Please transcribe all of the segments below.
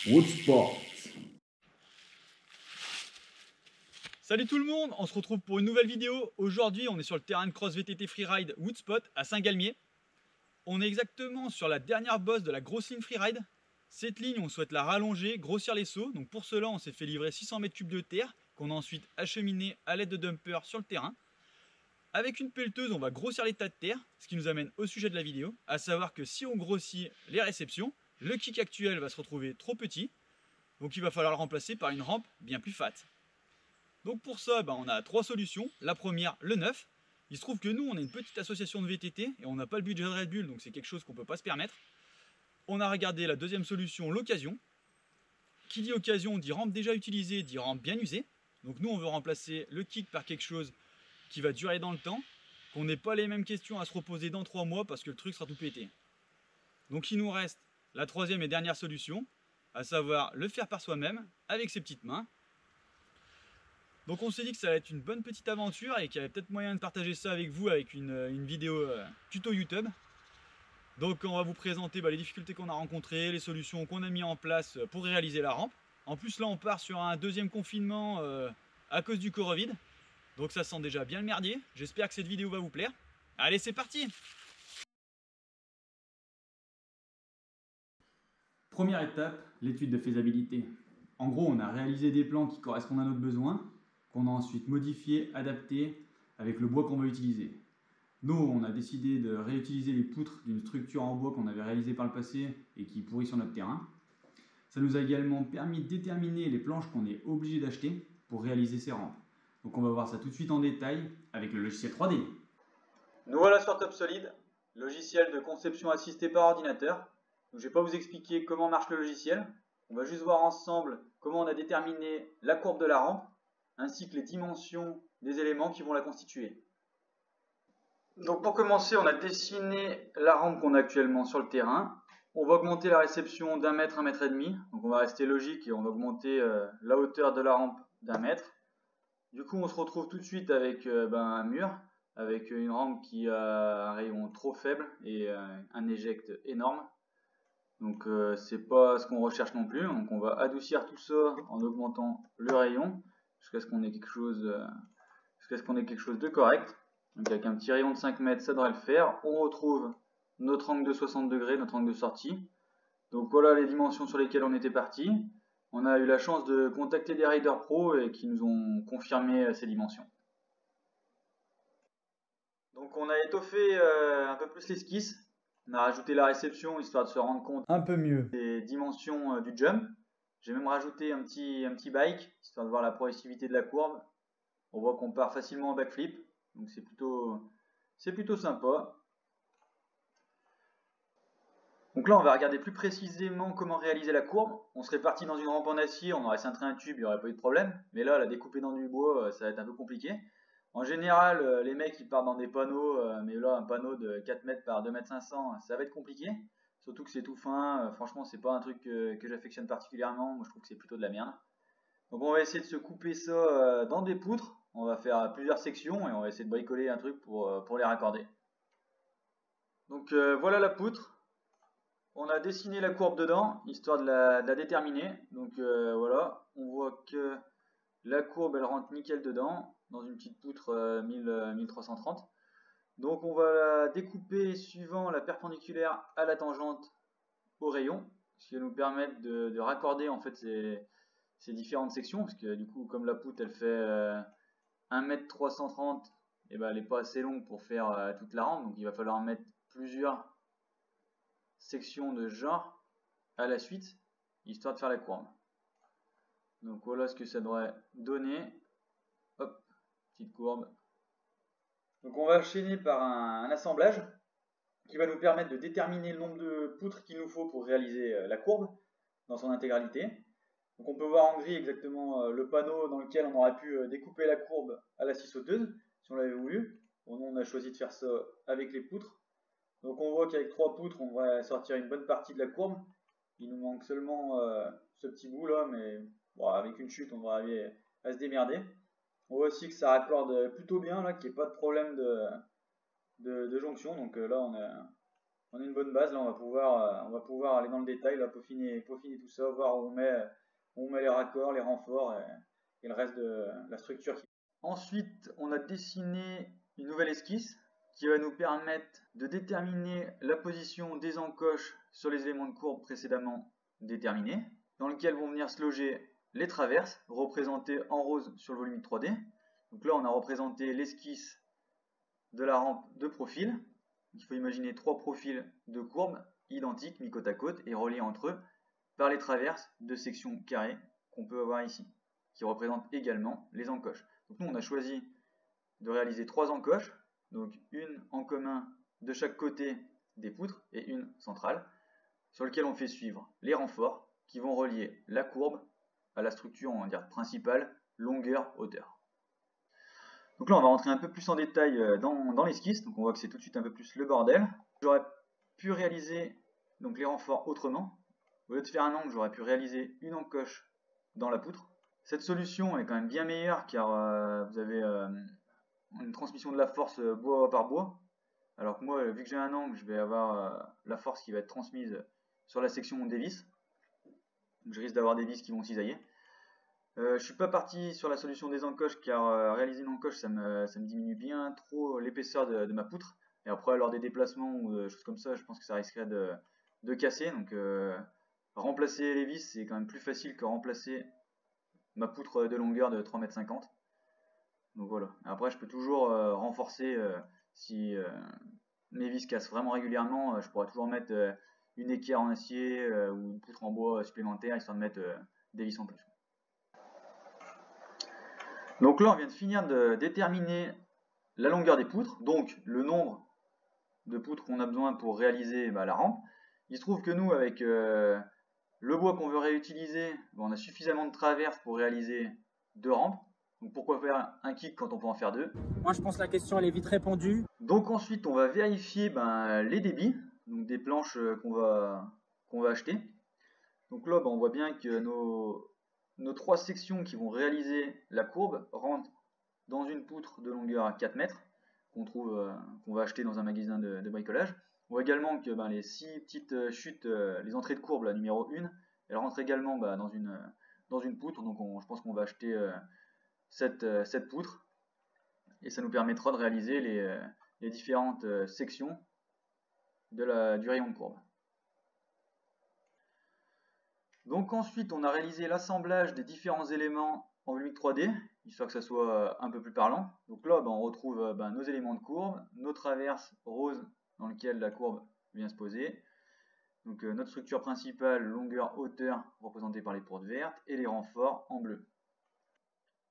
Woodsport. Salut tout le monde, on se retrouve pour une nouvelle vidéo. Aujourd'hui on est sur le terrain de cross VTT freeride Woodspot à Saint-Galmier. On est exactement sur la dernière bosse de la grosse ligne freeride. Cette ligne on souhaite la rallonger, grossir les sauts. Donc pour cela on s'est fait livrer 600 mètres cubes de terre qu'on a ensuite acheminé à l'aide de dumpers sur le terrain. Avec une pelleteuse on va grossir les tas de terre, ce qui nous amène au sujet de la vidéo, à savoir que si on grossit les réceptions, le kick actuel va se retrouver trop petit. Donc il va falloir le remplacer par une rampe bien plus fat. Donc pour ça, on a trois solutions. La première, le neuf. Il se trouve que nous, on est une petite association de VTT et on n'a pas le budget de Red Bull, donc c'est quelque chose qu'on ne peut pas se permettre. On a regardé la deuxième solution, l'occasion. Qui dit occasion dit rampe déjà utilisée, dit rampe bien usée. Donc nous, on veut remplacer le kick par quelque chose qui va durer dans le temps, qu'on n'ait pas les mêmes questions à se reposer dans 3 mois parce que le truc sera tout pété. Donc il nous reste la troisième et dernière solution, à savoir le faire par soi-même, avec ses petites mains. Donc on s'est dit que ça allait être une bonne petite aventure et qu'il y avait peut-être moyen de partager ça avec vous avec une vidéo tuto YouTube. Donc on va vous présenter les difficultés qu'on a rencontrées, les solutions qu'on a mis en place pour réaliser la rampe. En plus là on part sur un deuxième confinement à cause du Covid. Donc ça sent déjà bien le merdier. J'espère que cette vidéo va vous plaire. Allez, c'est parti! Première étape, l'étude de faisabilité. En gros, on a réalisé des plans qui correspondent à nos besoins, qu'on a ensuite modifiés, adaptés avec le bois qu'on va utiliser. Nous, on a décidé de réutiliser les poutres d'une structure en bois qu'on avait réalisée par le passé et qui pourrit sur notre terrain. Ça nous a également permis de déterminer les planches qu'on est obligé d'acheter pour réaliser ces rampes. Donc on va voir ça tout de suite en détail avec le logiciel 3D. Nous voilà sur TopSolid, logiciel de conception assistée par ordinateur. Donc, je ne vais pas vous expliquer comment marche le logiciel. On va juste voir ensemble comment on a déterminé la courbe de la rampe, ainsi que les dimensions des éléments qui vont la constituer. Donc pour commencer, on a dessiné la rampe qu'on a actuellement sur le terrain. On va augmenter la réception d'1 mètre, 1 mètre et demi. Donc on va rester logique et on va augmenter la hauteur de la rampe d'1 mètre. Du coup, on se retrouve tout de suite avec un mur, avec une rampe qui a un rayon trop faible et un éjecte énorme. Donc c'est pas ce qu'on recherche non plus. Donc on va adoucir tout ça en augmentant le rayon jusqu'à ce qu'on ait quelque chose de correct. Donc avec un petit rayon de 5 mètres, ça devrait le faire. On retrouve notre angle de 60 degrés, notre angle de sortie. Donc voilà les dimensions sur lesquelles on était parti. On a eu la chance de contacter des Riders Pro et qui nous ont confirmé ces dimensions. Donc on a étoffé un peu plus l'esquisse. On a rajouté la réception histoire de se rendre compte un peu mieux des dimensions du jump. J'ai même rajouté un petit bike histoire de voir la progressivité de la courbe. On voit qu'on part facilement en backflip, donc c'est plutôt sympa. Donc là on va regarder plus précisément comment réaliser la courbe. On serait parti dans une rampe en acier, on aurait cintré un tube, il n'y aurait pas eu de problème. Mais là la découper dans du bois, ça va être un peu compliqué. En général, les mecs ils partent dans des panneaux, mais là un panneau de 4 mètres par 2 mètres 500, ça va être compliqué. Surtout que c'est tout fin, franchement c'est pas un truc que j'affectionne particulièrement, moi je trouve que c'est plutôt de la merde. Donc on va essayer de se couper ça dans des poutres, on va faire plusieurs sections et on va essayer de bricoler un truc pour les raccorder. Donc voilà la poutre. On a dessiné la courbe dedans, histoire de la déterminer. Donc voilà, on voit que la courbe elle rentre nickel dedans, dans une petite poutre 1330. Donc on va la découper suivant la perpendiculaire à la tangente au rayon, ce qui va nous permettre de raccorder en fait ces différentes sections, parce que du coup comme la poutre elle fait 1,330 m, et elle n'est pas assez longue pour faire toute la rampe, donc il va falloir mettre plusieurs sections de genre à la suite, histoire de faire la courbe. Donc voilà ce que ça devrait donner. Hop, petite courbe. Donc on va enchaîner par un assemblage qui va nous permettre de déterminer le nombre de poutres qu'il nous faut pour réaliser la courbe dans son intégralité. Donc on peut voir en gris exactement le panneau dans lequel on aurait pu découper la courbe à la scie sauteuse si on l'avait voulu. Bon, nous on a choisi de faire ça avec les poutres. Donc on voit qu'avec 3 poutres on devrait sortir une bonne partie de la courbe. Il nous manque seulement ce petit bout là, mais bon, avec une chute on devrait arriver à se démerder. On voit aussi que ça raccorde plutôt bien, là, qu'il n'y ait pas de problème de jonction. Donc là On a une bonne base, là on va pouvoir aller dans le détail, là, peaufiner tout ça, voir où on met les raccords, les renforts et le reste de la structure. Ensuite, on a dessiné une nouvelle esquisse qui va nous permettre de déterminer la position des encoches sur les éléments de courbe précédemment déterminés, dans lequel vont venir se loger les traverses, représentées en rose sur le volume 3D. Donc là, on a représenté l'esquisse de la rampe de profil. Il faut imaginer 3 profils de courbes identiques, mis côte à côte, et reliés entre eux par les traverses de sections carrées qu'on peut avoir ici, qui représentent également les encoches. Donc nous, on a choisi de réaliser 3 encoches, donc une en commun de chaque côté des poutres et une centrale, sur lequel on fait suivre les renforts qui vont relier la courbe à la structure, on va dire, principale, longueur, hauteur. Donc là, on va rentrer un peu plus en détail dans l'esquisse, donc on voit que c'est tout de suite un peu plus le bordel. J'aurais pu réaliser donc les renforts autrement. Au lieu de faire un angle, j'aurais pu réaliser une encoche dans la poutre. Cette solution est quand même bien meilleure car vous avez une transmission de la force bois par bois. Alors que moi, vu que j'ai un angle, je vais avoir la force qui va être transmise sur la section des vis. Donc je risque d'avoir des vis qui vont cisailler. Je suis pas parti sur la solution des encoches car réaliser une encoche ça me diminue bien trop l'épaisseur de ma poutre. Et après lors des déplacements ou des choses comme ça, je pense que ça risquerait de casser. Donc remplacer les vis c'est quand même plus facile que remplacer ma poutre de longueur de 3,50 m. Donc voilà. Après je peux toujours renforcer si mes vis cassent vraiment régulièrement. Je pourrais toujours mettre une équerre en acier ou une poutre en bois supplémentaire histoire de mettre des vis en plus. Donc là, on vient de finir de déterminer la longueur des poutres, donc le nombre de poutres qu'on a besoin pour réaliser la rampe. Il se trouve que nous, avec le bois qu'on veut réutiliser, on a suffisamment de traverses pour réaliser 2 rampes. Donc pourquoi faire un kick quand on peut en faire 2? Moi, je pense que la question elle est vite répondue. Donc ensuite, on va vérifier les débits, donc des planches qu'on va acheter. Donc là, on voit bien que nos 3 sections qui vont réaliser la courbe rentrent dans une poutre de longueur à 4 mètres qu'on va acheter dans un magasin de bricolage. On voit également que les 6 petites chutes, les entrées de courbe, la numéro 1, elles rentrent également dans une poutre. Donc je pense qu'on va acheter cette poutre et ça nous permettra de réaliser les différentes sections du rayon de courbe. Donc ensuite, on a réalisé l'assemblage des différents éléments en volume 3D, histoire que ça soit un peu plus parlant. Donc là, on retrouve nos éléments de courbe, nos traverses roses dans lesquelles la courbe vient se poser, donc notre structure principale, longueur, hauteur, représentée par les poutres vertes, et les renforts en bleu.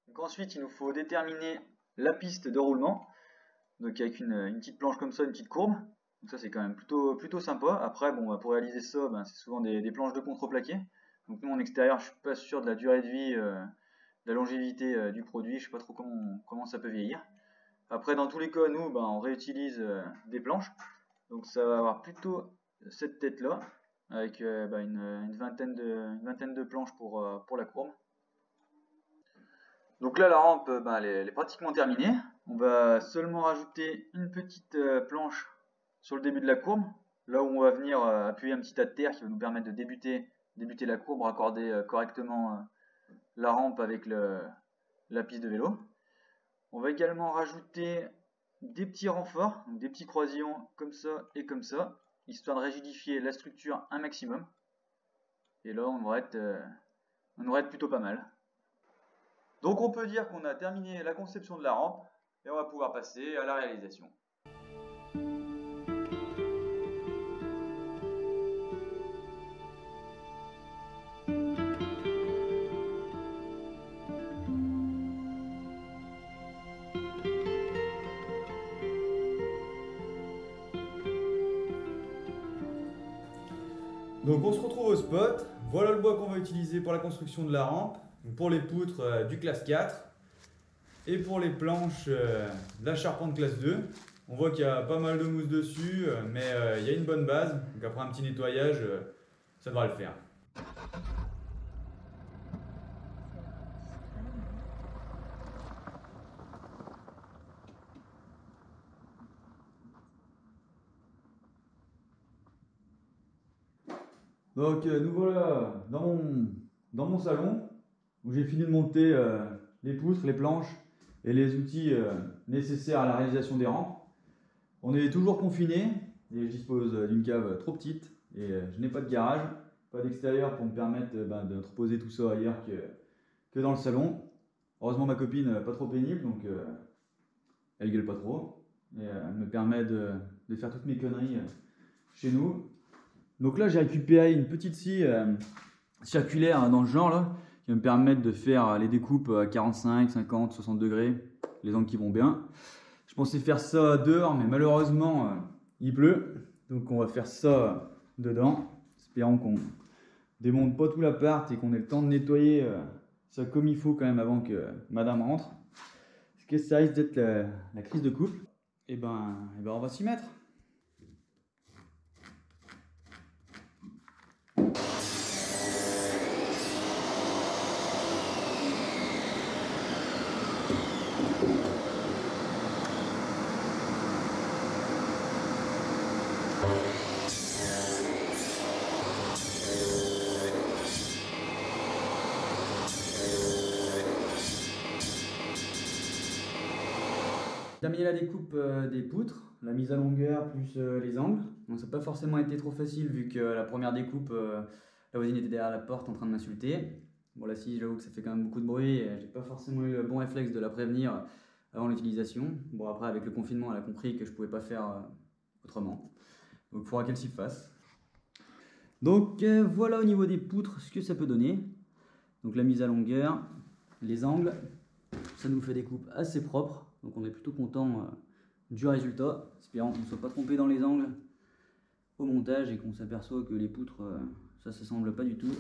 Donc ensuite, il nous faut déterminer la piste de roulement, donc avec une petite planche comme ça, une petite courbe. Donc ça, c'est quand même plutôt sympa. Après, pour réaliser ça, c'est souvent des planches de contreplaqué. Donc nous en extérieur, je suis pas sûr de la durée de vie, de la longévité du produit, je sais pas trop comment ça peut vieillir. Après dans tous les cas, nous on réutilise des planches. Donc ça va avoir plutôt cette tête là, avec une vingtaine de planches pour la courbe. Donc là la rampe elle est pratiquement terminée. On va seulement rajouter une petite planche sur le début de la courbe, là où on va venir appuyer un petit tas de terre qui va nous permettre de débuter la courbe, raccorder correctement la rampe avec la piste de vélo. On va également rajouter des petits renforts, donc des petits croisillons comme ça et comme ça, histoire de rigidifier la structure un maximum. Et là on devrait être plutôt pas mal. Donc on peut dire qu'on a terminé la conception de la rampe et on va pouvoir passer à la réalisation. Donc on se retrouve au spot, voilà le bois qu'on va utiliser pour la construction de la rampe, pour les poutres du classe 4 et pour les planches de la charpente classe 2. On voit qu'il y a pas mal de mousse dessus, mais il y a une bonne base, donc après un petit nettoyage, ça devra le faire. Donc nous voilà dans mon salon où j'ai fini de monter les poutres, les planches et les outils nécessaires à la réalisation des rampes. On est toujours confiné et je dispose d'une cave trop petite et je n'ai pas de garage, pas d'extérieur pour me permettre d'entreposer tout ça ailleurs que dans le salon. Heureusement ma copine pas trop pénible donc elle gueule pas trop et elle me permet de faire toutes mes conneries chez nous. Donc là j'ai récupéré une petite scie circulaire dans le genre là, qui va me permettre de faire les découpes à 45, 50, 60 degrés, les angles qui vont bien. Je pensais faire ça dehors mais malheureusement il pleut, donc on va faire ça dedans. Espérons qu'on démonte pas tout l'appart et qu'on ait le temps de nettoyer ça comme il faut quand même avant que madame rentre. Parce que ça risque d'être la crise de couple. Et ben on va s'y mettre. Terminé la découpe des poutres, la mise à longueur plus les angles. Donc ça n'a pas forcément été trop facile vu que la première découpe, la voisine était derrière la porte en train de m'insulter. Bon là si j'avoue que ça fait quand même beaucoup de bruit et j'ai pas forcément eu le bon réflexe de la prévenir avant l'utilisation. Bon après avec le confinement elle a compris que je pouvais pas faire autrement. Donc il faudra qu'elle s'y fasse. Donc voilà au niveau des poutres ce que ça peut donner. Donc la mise à longueur, les angles, ça nous fait des coupes assez propres. Donc on est plutôt content du résultat. Espérons qu'on ne soit pas trompé dans les angles au montage et qu'on s'aperçoit que les poutres, ça ne semble pas du tout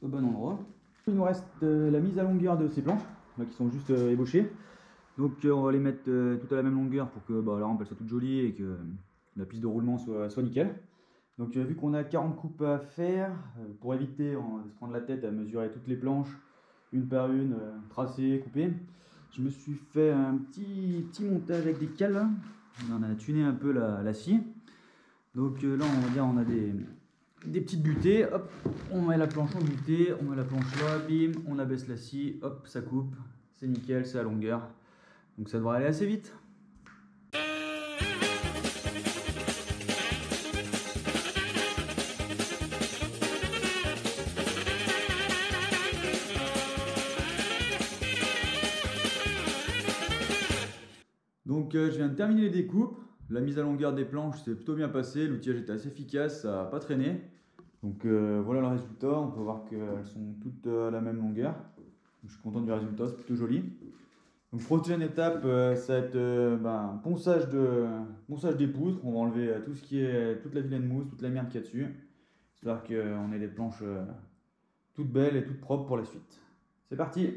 au bon endroit. Il nous reste la mise à longueur de ces planches, là, qui sont juste ébauchées. Donc on va les mettre toutes à la même longueur pour que la rampe elle soit toute jolie et que la piste de roulement soit nickel. Donc vu qu'on a 40 coupes à faire, pour éviter de se prendre la tête à mesurer toutes les planches, une par une, tracées, coupées, je me suis fait un petit montage avec des cales. On a tuné un peu la scie. Donc là on va dire on a des petites butées. Hop, on met la planche en butée, on met la planche là, bim, on abaisse la scie, hop, ça coupe. C'est nickel, c'est à longueur. Donc ça devrait aller assez vite. Donc je viens de terminer les découpes, la mise à longueur des planches s'est plutôt bien passé, l'outillage était assez efficace, ça n'a pas traîné. Donc voilà le résultat, on peut voir qu'elles sont toutes à la même longueur. Donc, je suis content du résultat, c'est plutôt joli. Donc prochaine étape, ça va être ponçage des poutres, on va enlever tout ce qui est, toute la vilaine mousse, toute la merde qu'il y a dessus. Histoire qu'on ait des planches toutes belles et toutes propres pour la suite. C'est parti!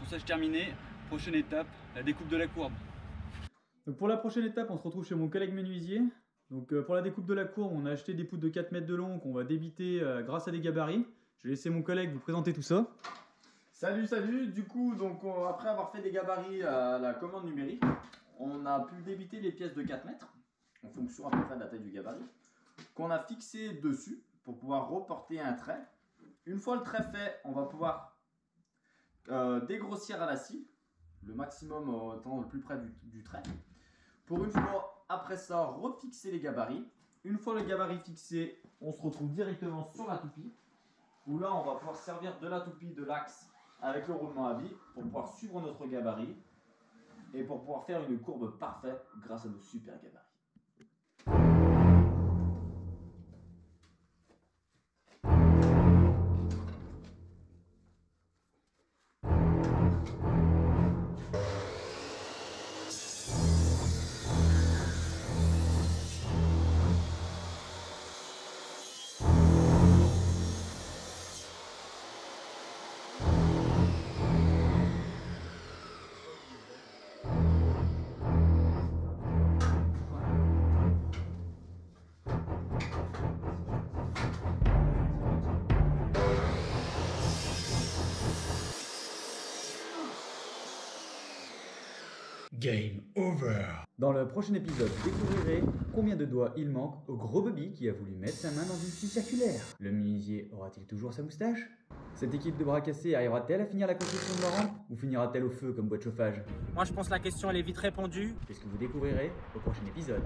Ponçage terminé, prochaine étape, la découpe de la courbe. Donc pour la prochaine étape, on se retrouve chez mon collègue menuisier. Donc pour la découpe de la courbe, on a acheté des poutres de 4 mètres de long qu'on va débiter grâce à des gabarits. Je vais laisser mon collègue vous présenter tout ça. Salut, du coup, donc après avoir fait des gabarits à la commande numérique, on a pu débiter les pièces de 4 mètres. en fonction à peu près de la taille du gabarit, qu'on a fixé dessus pour pouvoir reporter un trait. Une fois le trait fait, on va pouvoir dégrossir à la scie, le maximum étant le plus près du trait. Pour une fois, après ça, refixer les gabarits. Une fois le gabarit fixé, on se retrouve directement sur la toupie, où là, on va pouvoir servir de la toupie, de l'axe, avec le roulement à billes, pour pouvoir suivre notre gabarit, et pour pouvoir faire une courbe parfaite grâce à nos super gabarits. Game over. Dans le prochain épisode, vous découvrirez combien de doigts il manque au gros Bobby qui a voulu mettre sa main dans une scie circulaire. Le menuisier aura-t-il toujours sa moustache? Cette équipe de bras cassés arrivera-t-elle à finir la construction de leur rampe ou finira-t-elle au feu comme bois de chauffage? Moi je pense que la question elle est vite répondue. C'est ce que vous découvrirez au prochain épisode.